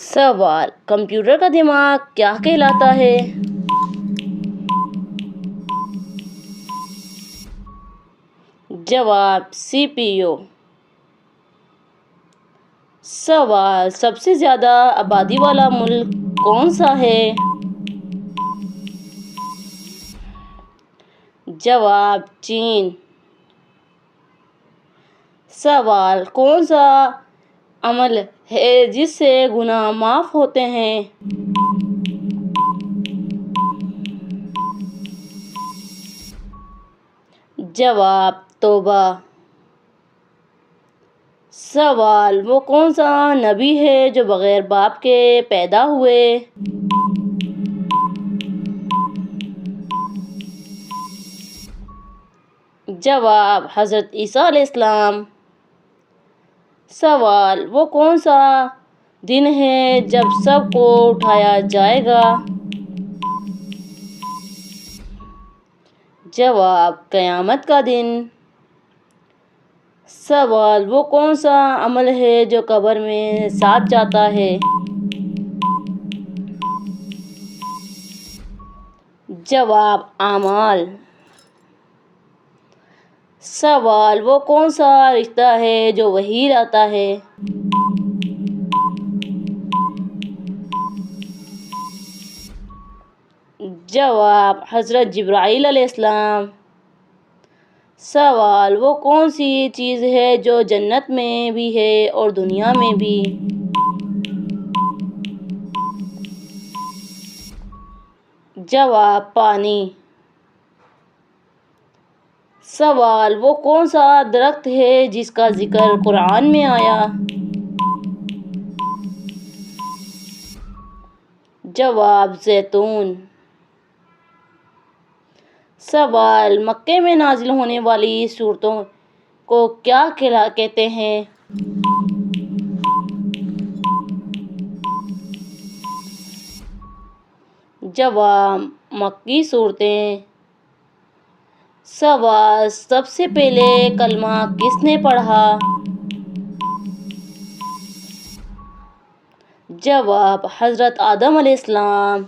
سوال: کمپیوٹر کا دماغ کیا کہلاتا ہے؟ جواب: سی پی یو۔ سوال: سب سے زیادہ آبادی والا ملک کون سا ہے؟ جواب: چین۔ سوال: کون سا عمل ہے جس سے گناہ معاف ہوتے ہیں؟ جواب: توبہ۔ سوال: وہ کون سا نبی ہے جو بغیر باپ کے پیدا ہوئے؟ جواب: حضرت عیسیٰ علیہ السلام۔ سوال: وہ کون سا دن ہے جب سب کو اٹھایا جائے گا؟ جواب: قیامت کا دن۔ سوال: وہ کون سا عمل ہے جو قبر میں ساتھ جاتا ہے؟ جواب: اعمال۔ سوال: وہ کون سا رشتہ ہے جو وحی لاتا ہے؟ جواب: حضرت جبرائیل علیہ السلام۔ سوال: وہ کون سی چیز ہے جو جنت میں بھی ہے اور دنیا میں بھی؟ جواب: پانی۔ سوال: وہ کون سا درخت ہے جس کا ذکر قرآن میں آیا؟ جواب: زیتون۔ سوال: مکے میں نازل ہونے والی سورتوں کو کیا کہتے ہیں؟ جواب: مکی سورتیں۔ سوال: سب سے پہلے کلمہ کس نے پڑھا؟ جواب: حضرت آدم علیہ السلام۔